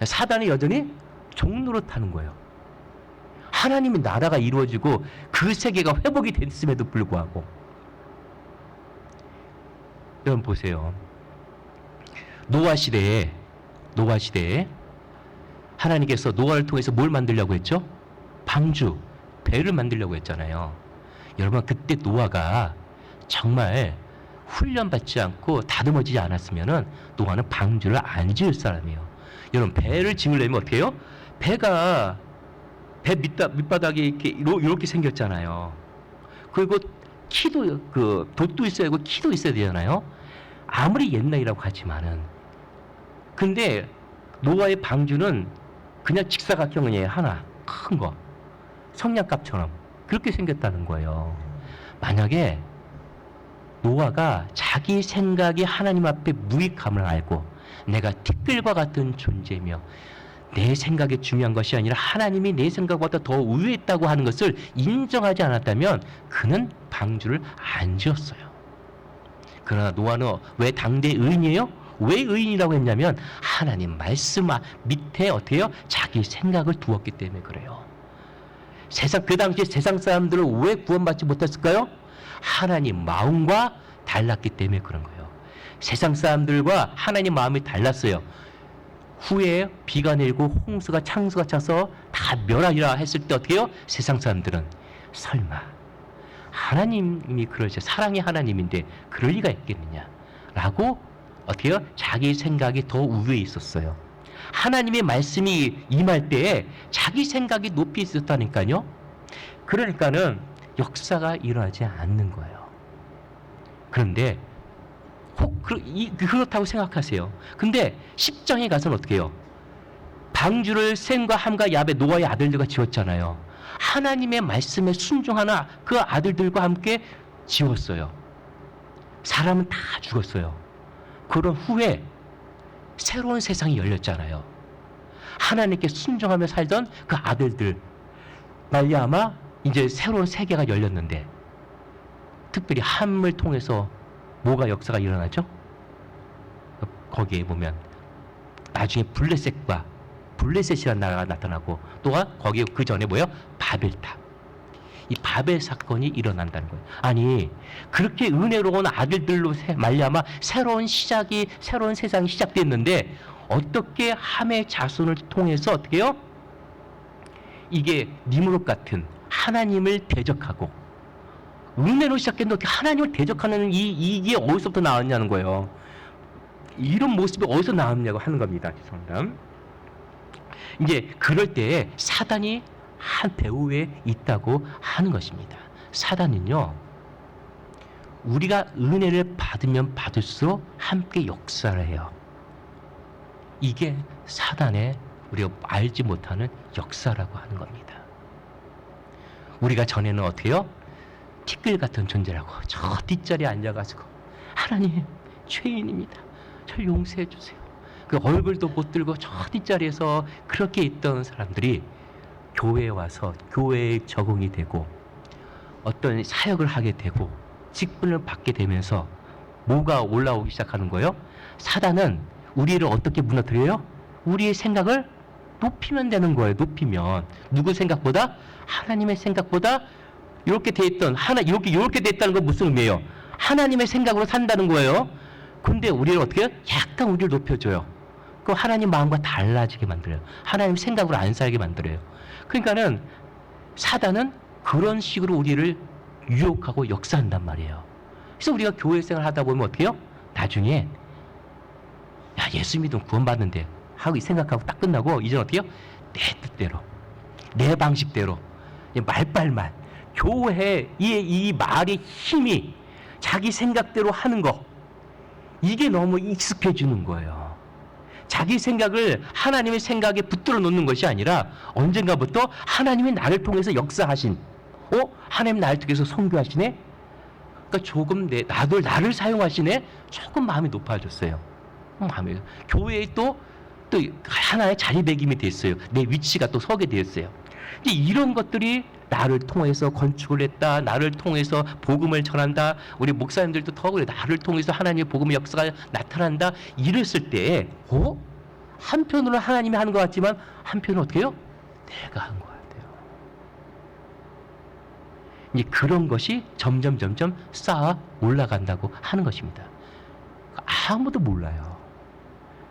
사단이 여전히 종로로 타는 거예요. 하나님의 나라가 이루어지고 그 세계가 회복이 됐음에도 불구하고. 여러분 보세요. 노아 시대에 하나님께서 노아를 통해서 뭘 만들려고 했죠? 방주, 배를 만들려고 했잖아요. 여러분 그때 노아가 정말 훈련받지 않고 다듬어지지 않았으면은 노아는 방주를 안 지을 사람이에요. 여러분 배를 지으려면 어떻게 해요? 배 밑바닥이 이렇게 생겼잖아요. 그리고 키도 돛도 있어야 하고 키도 있어야 되잖아요. 아무리 옛날이라고 하지만은. 근데 노아의 방주는 그냥 직사각형이에요. 하나 큰 거 성냥갑처럼 그렇게 생겼다는 거예요. 만약에 노아가 자기 생각이 하나님 앞에 무익함을 알고 내가 티끌과 같은 존재며 내 생각이 중요한 것이 아니라 하나님이 내 생각보다 더 우위했다고 하는 것을 인정하지 않았다면 그는 방주를 안 지었어요. 그러나 노아는 왜 당대 의인이에요? 왜 의인이라고 했냐면 하나님 말씀 밑에 어떻게 해요? 자기 생각을 두었기 때문에 그래요. 그 당시에 세상 사람들은 왜 구원받지 못했을까요? 하나님 마음과 달랐기 때문에 그런 거예요. 세상 사람들과 하나님 마음이 달랐어요. 후에 비가 내리고 창수가 차서 다 멸하리라 했을 때 어떻게 해요? 세상 사람들은 설마 하나님이 그러죠. 사랑의 하나님인데 그럴 리가 있겠느냐 라고 어떻게 해요? 자기 생각이 더 우위에 있었어요. 하나님의 말씀이 임할 때에 자기 생각이 높이 있었다니까요. 그러니까는 역사가 일어나지 않는 거예요. 그런데 혹 그렇다고 생각하세요. 근데 10장에 가서는 어떻게 해요? 방주를 셈과 함과 야베 노아의 아들들과 지었잖아요. 하나님의 말씀에 순종하는 그 아들들과 함께 지었어요. 사람은 다 죽었어요. 그런 후에 새로운 세상이 열렸잖아요. 하나님께 순종하며 살던 그 아들들 말미암아 이제 새로운 세계가 열렸는데, 특별히 함을 통해서 뭐가 역사가 일어나죠? 거기에 보면 나중에 블레셋이라는 나라가 나타나고, 또한 거기 그 전에 뭐예요? 바벨탑. 이 바벨 사건이 일어난다는 거예요. 아니, 그렇게 은혜로운 아들들로 말미암아 새로운 세상이 시작됐는데, 어떻게 함의 자손을 통해서 어떻게 해요? 이게 니무롯 같은 하나님을 대적하고, 은혜로 시작했는데 하나님을 대적하는 이게 어디서부터 나왔냐는 거예요. 이런 모습이 어디서 나왔냐고 하는 겁니다. 죄송합니다. 이제 그럴 때에 사단이 한 배후에 있다고 하는 것입니다. 사단은요, 우리가 은혜를 받으면 받을수록 함께 역사를 해요. 이게 사단의 우리가 알지 못하는 역사라고 하는 겁니다. 우리가 전에는 어떻게 해요? 티끌 같은 존재라고 저 뒷자리에 앉아가지고, 하나님 죄인입니다, 절 용서해 주세요. 그 얼굴도 못 들고 저 뒷자리에서 그렇게 있던 사람들이 교회에 와서 교회에 적응이 되고 어떤 사역을 하게 되고 직분을 받게 되면서 뭐가 올라오기 시작하는 거예요? 사단은 우리를 어떻게 무너뜨려요? 우리의 생각을 높이면 되는 거예요. 높이면. 누구 생각보다? 하나님의 생각보다 이렇게 돼 있던, 이렇게 돼 있다는 건 무슨 의미예요? 하나님의 생각으로 산다는 거예요. 근데 우리를 어떻게 해요? 약간 우리를 높여줘요. 그럼 하나님 마음과 달라지게 만들어요. 하나님 생각으로 안 살게 만들어요. 그러니까는 사단은 그런 식으로 우리를 유혹하고 역사한단 말이에요. 그래서 우리가 교회 생활 하다 보면 어떻게 해요? 나중에 야, 예수 믿으면 구원받는데 하고 생각하고 딱 끝나고, 이제는 어떻게 해요? 내 뜻대로, 내 방식대로, 말빨만, 교회 이 말의 힘이 자기 생각대로 하는 거, 이게 너무 익숙해지는 거예요. 자기 생각을 하나님의 생각에 붙들어 놓는 것이 아니라 언젠가부터 하나님이 나를 통해서 역사하신, 하나님 나를 통해서 선교하시네? 그러니까 조금 나를 사용하시네? 조금 마음이 높아졌어요. 교회에 또 하나의 자리매김이 됐어요. 내 위치가 또 서게 되었어요. 이제 이런 것들이 나를 통해서 건축을 했다, 나를 통해서 복음을 전한다, 우리 목사님들도 더 그래, 나를 통해서 하나님의 복음의 역사가 나타난다, 이랬을 때 한편으로는 하나님이 하는 것 같지만 한편으로는 어떻게 해요? 내가 한 것 같아요. 이제 그런 것이 점점 쌓아 올라간다고 하는 것입니다. 아무도 몰라요.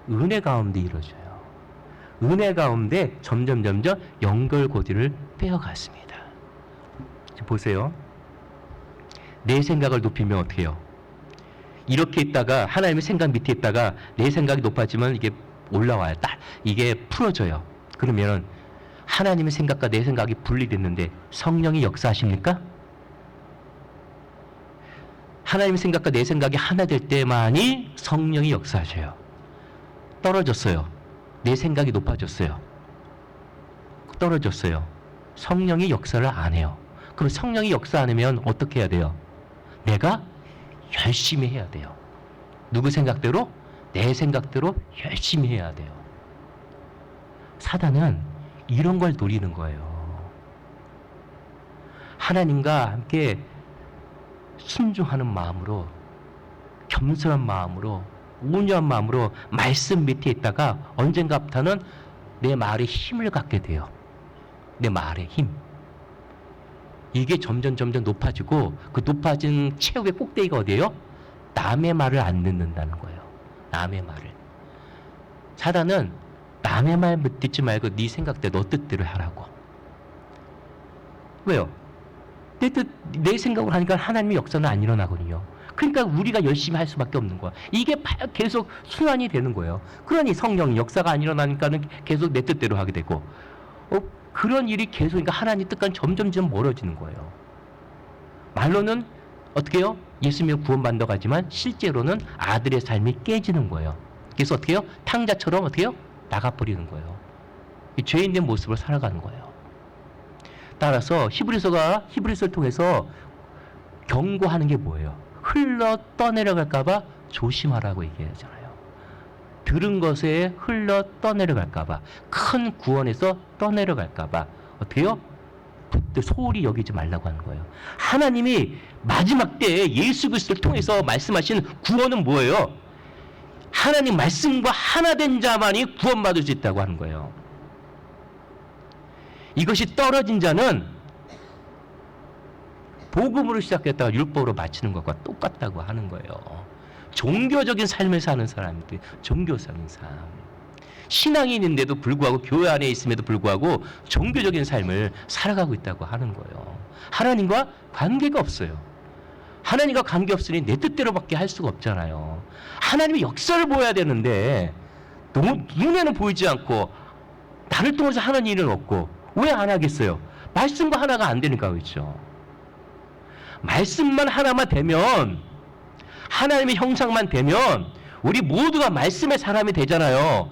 은혜 가운데 이루어져요. 은혜 가운데 점점 연결고리를 빼어갔습니다. 보세요. 내 생각을 높이면 어떻게 해요? 이렇게 있다가 하나님의 생각 밑에 있다가 내 생각이 높아지면 이게 올라와요. 이게 풀어져요. 그러면 하나님의 생각과 내 생각이 분리됐는데 성령이 역사하십니까? 하나님의 생각과 내 생각이 하나 될 때만이 성령이 역사하셔요. 떨어졌어요. 내 생각이 높아졌어요. 떨어졌어요. 성령이 역사를 안 해요. 그럼 성령이 역사 안 하면 어떻게 해야 돼요? 내가 열심히 해야 돼요. 누구 생각대로? 내 생각대로 열심히 해야 돼요. 사단은 이런 걸 노리는 거예요. 하나님과 함께 순종하는 마음으로, 겸손한 마음으로, 온유한 마음으로 말씀 밑에 있다가 언젠가부터는 내 말에 힘을 갖게 돼요. 내 말의 힘. 이게 점점 높아지고, 그 높아진 최후의 꼭대기가 어디예요? 남의 말을 안 듣는다는 거예요. 남의 말을. 사단은 남의 말 듣지 말고 네 생각대로, 너 뜻대로 하라고. 왜요? 내 생각으로 하니까 하나님의 역사는 안 일어나거든요. 그러니까 우리가 열심히 할 수밖에 없는 거야. 이게 계속 순환이 되는 거예요. 그러니 성령 역사가 안 일어나니까는 계속 내 뜻대로 하게 되고, 그런 일이 계속, 그러니까 하나님 뜻과는 점점 멀어지는 거예요. 말로는 어떻게 해요? 예수님이 구원받는다고 하지만 실제로는 아들의 삶이 깨지는 거예요. 그래서 어떻게 해요? 탕자처럼 어떻게 해요? 나가버리는 거예요. 죄인된 모습을 살아가는 거예요. 따라서 히브리서를 통해서 경고하는 게 뭐예요? 흘러 떠내려갈까봐 조심하라고 얘기하잖아요. 들은 것에 흘러 떠내려갈까봐, 큰 구원에서 떠내려갈까봐 어떻게 해요? 소홀히 여기지 말라고 하는 거예요. 하나님이 마지막 때에 예수 그리스도를 통해서 말씀하신 구원은 뭐예요? 하나님 말씀과 하나 된 자만이 구원받을 수 있다고 하는 거예요. 이것이 떨어진 자는 복음으로 시작했다가 율법으로 마치는 것과 똑같다고 하는 거예요. 종교적인 삶을 사는 사람들, 종교적인 삶. 신앙이 있는데도 불구하고, 교회 안에 있음에도 불구하고 종교적인 삶을 살아가고 있다고 하는 거예요. 하나님과 관계가 없어요. 하나님과 관계 없으니 내 뜻대로밖에 할 수가 없잖아요. 하나님의 역사를 보여야 되는데 너무 눈에는 보이지 않고 나를 통해서 하는 일은 없고 왜 안 하겠어요? 말씀과 하나가 안 되니까 그렇죠. 말씀만 하나만 되면, 하나님의 형상만 되면 우리 모두가 말씀의 사람이 되잖아요.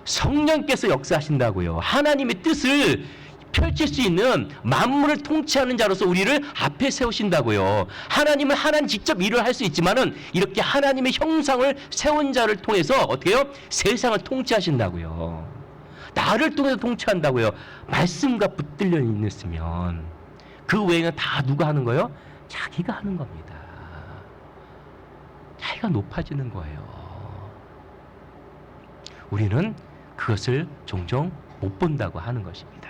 성령께서 역사하신다고요. 하나님의 뜻을 펼칠 수 있는 만물을 통치하는 자로서 우리를 앞에 세우신다고요. 하나님은 하나님 직접 일을 할 수 있지만은 이렇게 하나님의 형상을 세운 자를 통해서 어떻게 해요? 세상을 통치하신다고요. 나를 통해서 통치한다고요. 말씀과 붙들려 있으면 그 외에는 다 누가 하는 거예요? 자기가 하는 겁니다. 자기가 높아지는 거예요. 우리는 그것을 종종 못 본다고 하는 것입니다.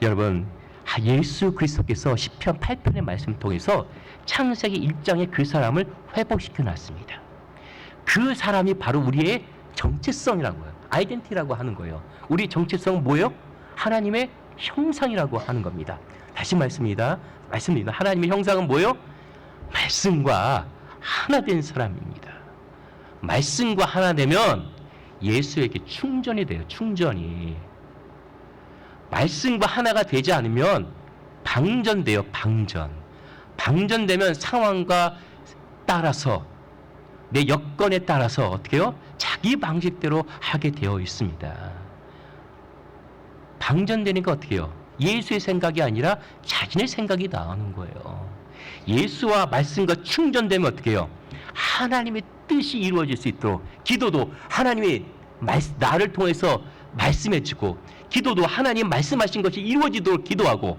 여러분, 예수 그리스도께서 시편 8편의 말씀을 통해서 창세기 1장의 그 사람을 회복시켜 놨습니다. 그 사람이 바로 우리의 정체성이라고요. 아이덴티티라고 하는 거예요. 우리 정체성은 뭐예요? 하나님의 형상이라고 하는 겁니다. 다시 말씀입니다. 하나님의 형상은 뭐예요? 말씀과 하나 된 사람입니다. 말씀과 하나 되면 예수에게 충전이 돼요. 충전이. 말씀과 하나가 되지 않으면 방전돼요. 방전되면 상황과 따라서, 내 여건에 따라서 어떻게 해요? 자기 방식대로 하게 되어 있습니다. 방전되니까 어떻게 해요? 예수의 생각이 아니라 자신의 생각이 나오는 거예요. 예수와 말씀과 충전되면 어떻게 해요? 하나님의 뜻이 이루어질 수 있도록, 기도도 하나님이 나를 통해서 말씀해주고, 기도도 하나님 말씀하신 것이 이루어지도록 기도하고,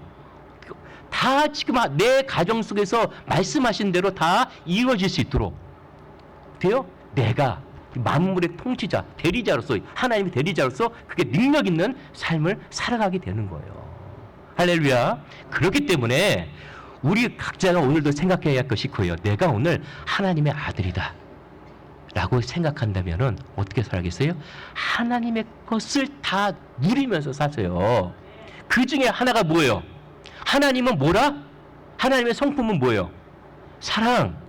다 지금 내 가정 속에서 말씀하신 대로 다 이루어질 수 있도록 돼요? 내가 만물의 통치자, 대리자로서, 하나님의 대리자로서 그게 능력 있는 삶을 살아가게 되는 거예요. 할렐루야. 그렇기 때문에 우리 각자가 오늘도 생각해야 할 것이 그거예요. 내가 오늘 하나님의 아들이다 라고 생각한다면 어떻게 살겠어요? 하나님의 것을 다 누리면서 사세요. 그 중에 하나가 뭐예요? 하나님은 뭐라? 하나님의 성품은 뭐예요? 사랑.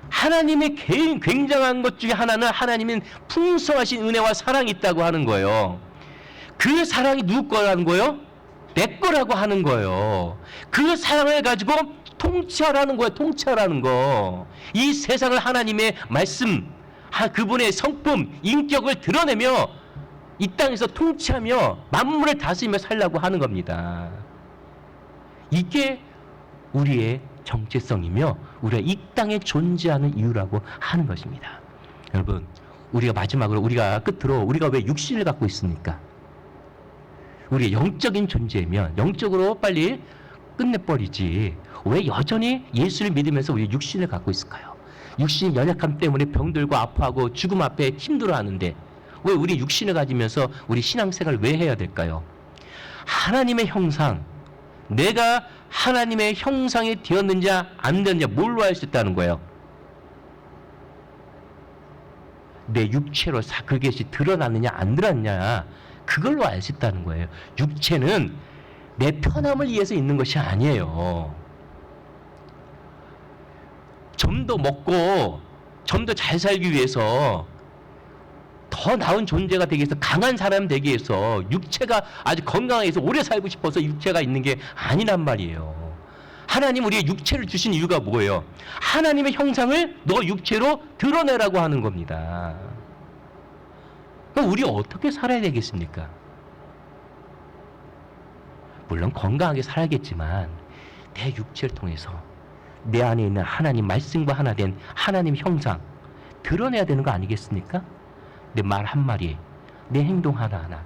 하나님의 굉장한 것 중에 하나는 하나님은 풍성하신 은혜와 사랑이 있다고 하는 거예요. 그 사랑이 누구 거라는 거예요? 내 거라고 하는 거예요. 그 사랑을 가지고 통치하라는 거예요. 통치하라는 거. 이 세상을 하나님의 말씀, 그분의 성품, 인격을 드러내며 이 땅에서 통치하며 만물을 다스리며 살라고 하는 겁니다. 이게 우리의 정체성이며 우리가 이 땅에 존재하는 이유라고 하는 것입니다. 여러분, 우리가 마지막으로, 우리가 끝으로, 우리가 왜 육신을 갖고 있습니까? 우리의 영적인 존재면 영적으로 빨리 끝내버리지 왜 여전히 예수를 믿으면서 우리 육신을 갖고 있을까요? 육신의 연약함 때문에 병들고 아파하고 죽음 앞에 힘들어하는데 왜 우리 육신을 가지면서 우리 신앙생활을 왜 해야 될까요? 하나님의 형상, 내가 하나님의 형상이 되었는지 안 되었느냐 뭘로 알 수 있다는 거예요? 내 육체로 그것이 드러났느냐 안 드러났느냐 그걸로 알 수 있다는 거예요. 육체는 내 편함을 위해서 있는 것이 아니에요. 좀 더 먹고 좀 더 잘 살기 위해서, 더 나은 존재가 되기 위해서, 강한 사람 되기 위해서, 육체가 아주 건강해서 오래 살고 싶어서 육체가 있는 게 아니란 말이에요. 하나님 우리의 육체를 주신 이유가 뭐예요? 하나님의 형상을 너 육체로 드러내라고 하는 겁니다. 그럼 우리 어떻게 살아야 되겠습니까? 물론 건강하게 살아야겠지만 내 육체를 통해서 내 안에 있는 하나님 말씀과 하나 된 하나님 형상 드러내야 되는 거 아니겠습니까? 내 말 한마디, 내 행동 하나하나.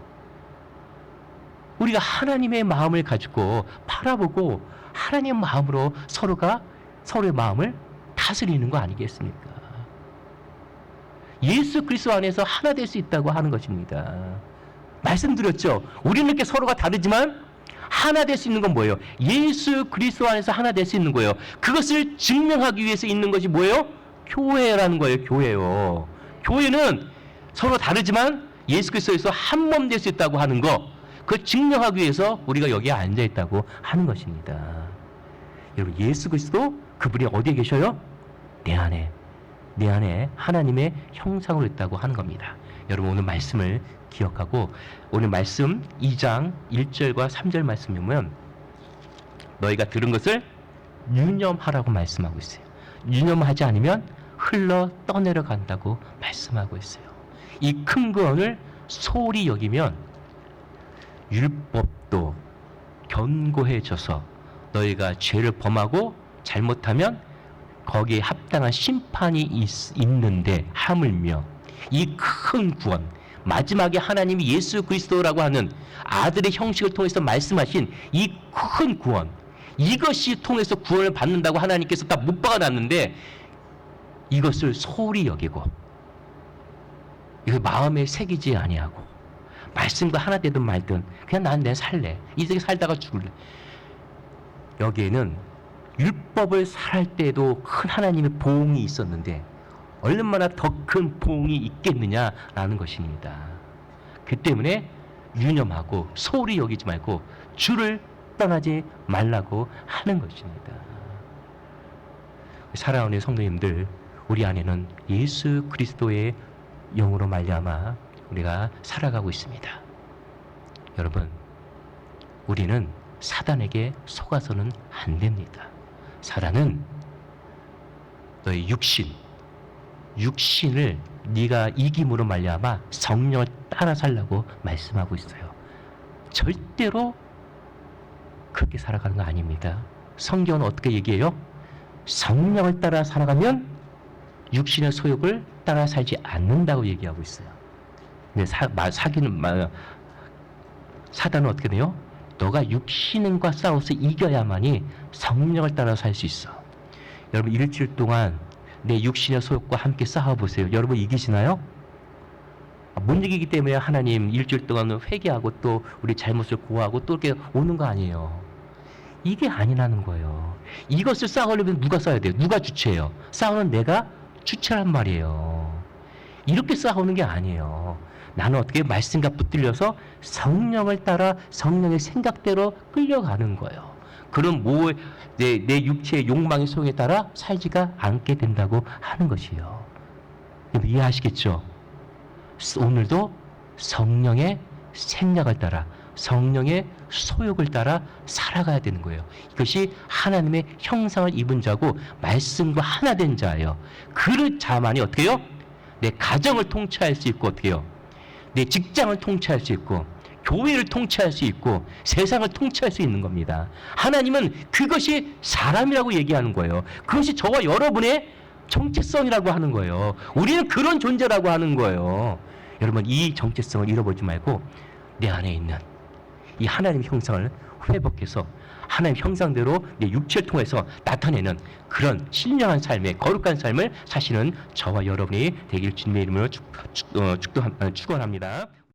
우리가 하나님의 마음을 가지고 바라보고 하나님의 마음으로 서로가 서로의 마음을 다스리는 거 아니겠습니까? 예수 그리스도 안에서 하나 될 수 있다고 하는 것입니다. 말씀드렸죠? 우리는 이렇게 서로가 다르지만 하나 될 수 있는 건 뭐예요? 예수 그리스도 안에서 하나 될 수 있는 거예요. 그것을 증명하기 위해서 있는 것이 뭐예요? 교회라는 거예요. 교회요. 교회는 서로 다르지만 예수 그리스도에서 한 몸 될 수 있다고 하는 거, 그걸 증명하기 위해서 우리가 여기에 앉아 있다고 하는 것입니다. 여러분, 예수 그리스도 그분이 어디에 계셔요? 내 안에 하나님의 형상으로 있다고 하는 겁니다. 여러분, 오늘 말씀을 기억하고 오늘 말씀 2장 1절과 3절 말씀을 보면 너희가 들은 것을 유념하라고 말씀하고 있어요. 유념하지 않으면 흘러 떠내려 간다고 말씀하고 있어요. 이 큰 구원을 소홀히 여기면 율법도 견고해져서 너희가 죄를 범하고 잘못하면 거기에 합당한 심판이 있는데 하물며 이 큰 구원, 마지막에 하나님이 예수 그리스도라고 하는 아들의 형식을 통해서 말씀하신 이 큰 구원, 이것이 통해서 구원을 받는다고 하나님께서 다 못 박아놨는데 이것을 소홀히 여기고 이걸 마음에 새기지 아니하고 말씀과 하나 되든 말든 그냥 난 내 살래, 이 세상에 살다가 죽을래. 여기에는 율법을 살할 때도 큰 하나님의 보응이 있었는데 얼마나 더 큰 보응이 있겠느냐라는 것입니다. 그 때문에 유념하고 소홀히 여기지 말고 주를 떠나지 말라고 하는 것입니다. 사랑하는 성도님들, 우리 안에는 예수 그리스도의 영으로 말미암아 우리가 살아가고 있습니다. 여러분, 우리는 사단에게 속아서는 안 됩니다. 사단은 너의 육신을 네가 이김으로 말미암아 성령을 따라 살라고 말씀하고 있어요. 절대로 그렇게 살아가는 거 아닙니다. 성경은 어떻게 얘기해요? 성령을 따라 살아가면 육신의 소욕을 따라 살지 않는다고 얘기하고 있어요. 근데 사단은 어떻게 돼요? 너가 육신과 싸워서 이겨야만이 성령을 따라 살 수 있어. 여러분, 일주일 동안 내 육신의 소욕과 함께 싸워보세요. 여러분, 이기시나요? 못 이기기 때문에 하나님 일주일 동안 회개하고 또 우리 잘못을 고하고 또 이렇게 오는 거 아니에요. 이게 아니라는 거예요. 이것을 싸우려면 누가 싸워야 돼요? 누가 주체예요? 싸우는 내가 주체란 말이에요. 이렇게 싸우는 게 아니에요. 나는 어떻게 말씀과 붙들려서 성령을 따라 성령의 생각대로 끌려가는 거예요. 그럼 내 육체의 욕망의 소용에 따라 살지가 않게 된다고 하는 것이에요. 이해하시겠죠? 오늘도 성령의 생각을 따라 성령의 소욕을 따라 살아가야 되는 거예요. 이것이 하나님의 형상을 입은 자고 말씀과 하나 된 자예요. 그 자만이 어떻게 해요? 내 가정을 통치할 수 있고 어떻게 해요? 내 직장을 통치할 수 있고 교회를 통치할 수 있고 세상을 통치할 수 있는 겁니다. 하나님은 그것이 사람이라고 얘기하는 거예요. 그것이 저와 여러분의 정체성이라고 하는 거예요. 우리는 그런 존재라고 하는 거예요. 여러분, 이 정체성을 잃어버리지 말고 내 안에 있는 이 하나님 형상을 회복해서 하나님 형상대로 내 육체를 통해서 나타내는 그런 신령한 삶의 거룩한 삶을 사시는 저와 여러분이 되길 주님의 이름으로 축원합니다.